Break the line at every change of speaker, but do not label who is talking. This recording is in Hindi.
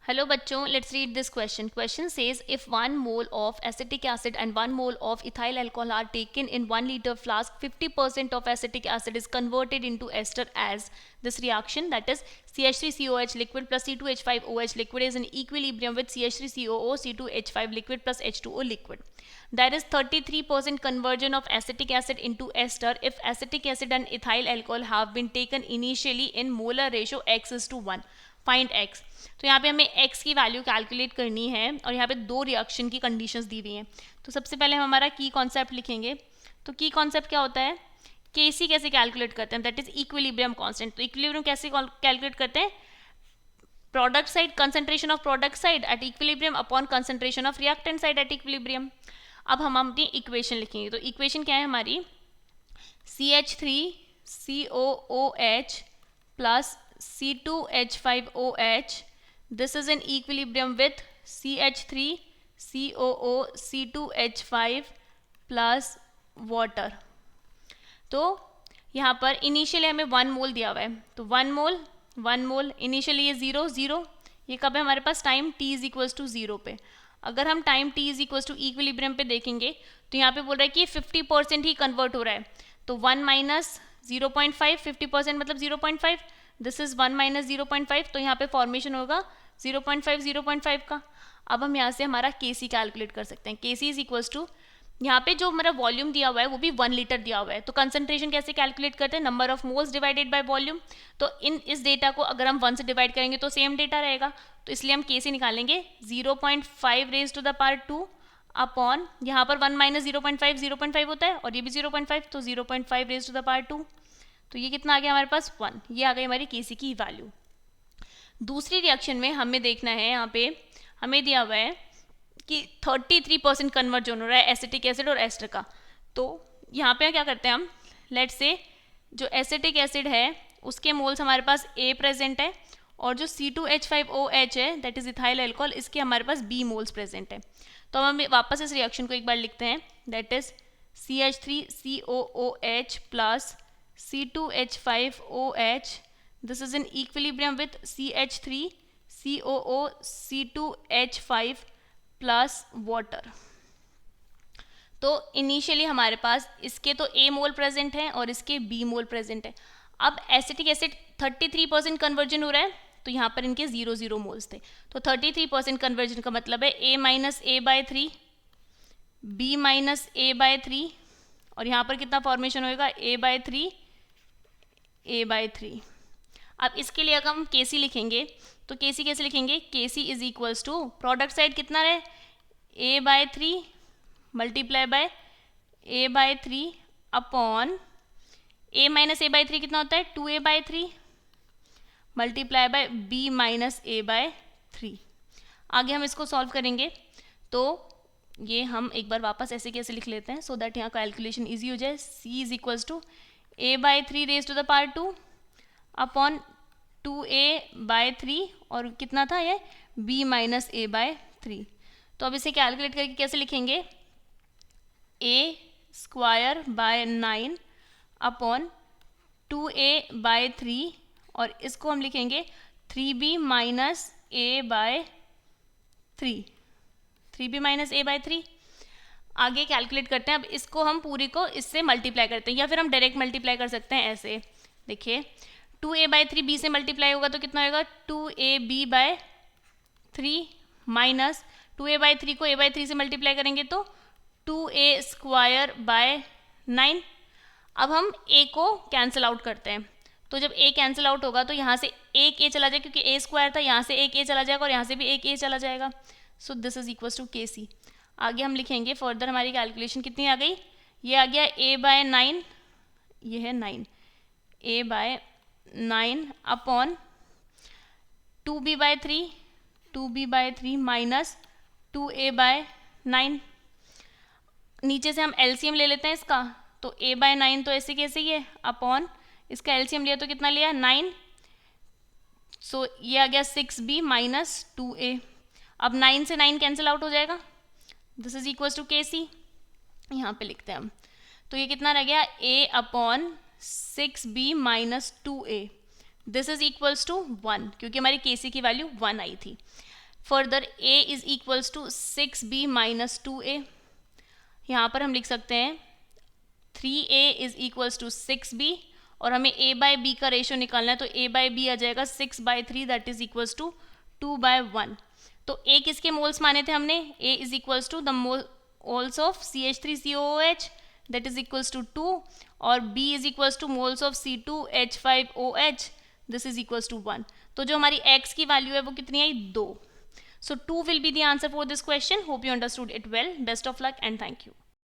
Hello bachcho, let's read this question. Question says if 1 mole of acetic acid and 1 mole of ethyl alcohol are taken in 1 liter flask, 50% of acetic acid is converted into ester as this reaction, that is CH3COH liquid plus C2H5OH liquid is in equilibrium with CH3COO C2H5 liquid plus H2O liquid. There is 33% conversion of acetic acid into ester if acetic acid and ethyl alcohol have been taken initially in molar ratio x:1. Find x. तो यहाँ पे हमें x की वैल्यू कैलकुलेट करनी है और यहाँ पे दो रिएक्शन की कंडीशंस दी हुई हैं. तो सबसे पहले हम हमारा की कॉन्सेप्ट लिखेंगे. तो की कॉन्सेप्ट क्या होता है, Kc कैसे कैलकुलेट करते हैं, दैट इज इक्विलिब्रियम कांस्टेंट. तो इक्विलिब्रियम कैसे कैलकुलेट करते हैं, product side concentration of product side at equilibrium upon concentration of reactant side at equilibrium. अब हम अपनी इक्वेशन लिखेंगे. तो इक्वेशन क्या है हमारी, CH3COOH plus C2H5OH. This is in equilibrium with CH3COO C2H5 plus water. तो यहाँ पर इनिशियली हमें 1 मोल दिया हुआ है. तो 1 मोल इनिशियली ये 0 ये कब है हमारे पास, time t is equals to 0 पे. अगर हम time t is equals to equilibrium पे देखेंगे तो यहाँ पे बोल रहा है कि 50% ही कन्वर्ट हो रहा है. तो 1 माइनस 0.5, 50% मतलब 0.5, दिस इज 1 माइनस 0.5. तो यहाँ पे फॉर्मेशन होगा 0.5 का. अब हम यहाँ से हमारा Kc कैलकुलेट कर सकते हैं. Kc इज इक्वल्स टू, यहाँ पे जो हमारा वॉल्यूम दिया हुआ है वो भी 1 लीटर दिया हुआ है. तो कंसंट्रेशन कैसे कैलकुलेट करते हैं, number of moles divided by volume. तो इस डेटा को अगर हम 1 से डिवाइड करेंगे तो सेम डेटा रहेगा. तो इसलिए हम Kc निकालेंगे 0.5 raise to the power 2 upon, यहाँ पर 1 माइनस 0.5 होता है और ये भी 0.5, तो 0.5 रेज टू द पावर 2. तो ये कितना आ गया हमारे पास 1. ये आ गई हमारी Kc की वैल्यू. दूसरी रिएक्शन में हमें देखना है, यहाँ पे हमें दिया हुआ है कि 33% कन्वर्जन हो रहा है एसिटिक एसिड और एस्टर का. तो यहाँ पे क्या करते हैं हम, लेट्स से जो एसिटिक एसिड है उसके मोल्स हमारे पास A प्रेजेंट है और जो C2H5OH है दैट इज इथाइल अल्कोहल, इसके हमारे पास B मोल्स प्रेजेंट है. तो हम वापस इस रिएक्शन को एक बार लिखते हैं, that is CH3COOH plus C2H5OH. This is in equilibrium with CH3COO C2H5 plus water. तो इनिशियली हमारे पास इसके तो A मोल प्रेजेंट है और इसके B मोल प्रेजेंट है. अब एसिटिक एसिड 33% कन्वर्जन हो रहा है, तो यहाँ पर इनके 0 मोल्स थे. तो 33% कन्वर्जन का मतलब है A minus A/3, B minus A/3 और यहाँ पर कितना फॉर्मेशन होएगा, A/3. अब इसके लिए अगर हम Kc लिखेंगे तो Kc कैसे लिखेंगे, Kc is equals to product side कितना है A/3 multiply by A/3 upon A minus A/3 कितना होता है 2A/3 multiply by B minus A/3. आगे हम इसको सॉल्व करेंगे तो ये हम एक बार वापस ऐसे कैसे लिख लेते हैं सो दैट यहाँ कैलकुलेशन ईजी हो जाए. C is equals to A/3 raise to the power 2 upon 2A/3 और कितना था ये B माइनस A/3. तो अब इसे कैलकुलेट करके कैसे लिखेंगे, A² बाय 9 अपॉन 2A/3 और इसको हम लिखेंगे 3B minus A/3. 3B minus A/3. आगे कैलकुलेट करते हैं. अब इसको हम पूरी को इससे मल्टीप्लाई करते हैं या फिर हम डायरेक्ट मल्टीप्लाई कर सकते हैं ऐसे. देखिए 2A/3 B से मल्टीप्लाई होगा तो कितना होगा 2AB/3 माइनस 2A/3 को A/3 से मल्टीप्लाई करेंगे तो 2A² बाय 9. अब हम A को कैंसिल आउट करते हैं. तो जब A कैंसिल आउट होगा तो यहाँ से एक A चला जाएगा क्योंकि A² था, यहाँ से एक A चला जाएगा और यहाँ से भी एक A चला जाएगा. So this is equals to Kc. आगे हम लिखेंगे फर्दर हमारी कैलकुलेशन कितनी आ गई, ये आ गया A/9, ये है 9, A/9 upon 2B/3 minus 2A/9. नीचे से हम LCM ले लेते हैं इसका, तो A/9 तो ऐसे कैसे ही है अपॉन इसका LCM लिया तो कितना लिया 9. सो ये आ गया 6B माइनस 2A. अब 9 से 9 कैंसिल आउट हो जाएगा. This is equals to Kc. यहाँ पे लिखते हैं हम, तो ये कितना रह गया A upon 6B minus 2A. This is equals to 1 क्योंकि हमारी Kc की वैल्यू 1 आई थी. Further A is equals to 6B minus 2A. यहाँ पर हम लिख सकते हैं 3A is equals to 6B और हमें A बाय B का रेशियो निकालना है, तो A बाय B आ जाएगा 6/3 दैट इज इक्वल्स टू 2/1. तो A किसके मोल्स माने थे हमने? A is equals to the moles of CH3COOH that is equals to 2 और B is equals to moles of C2H5OH this is equals to 1. तो जो हमारी X की वैल्यू है वो कितनी आई? 2. So 2 will be the answer for this question. Hope you understood it well. Best of luck and thank you.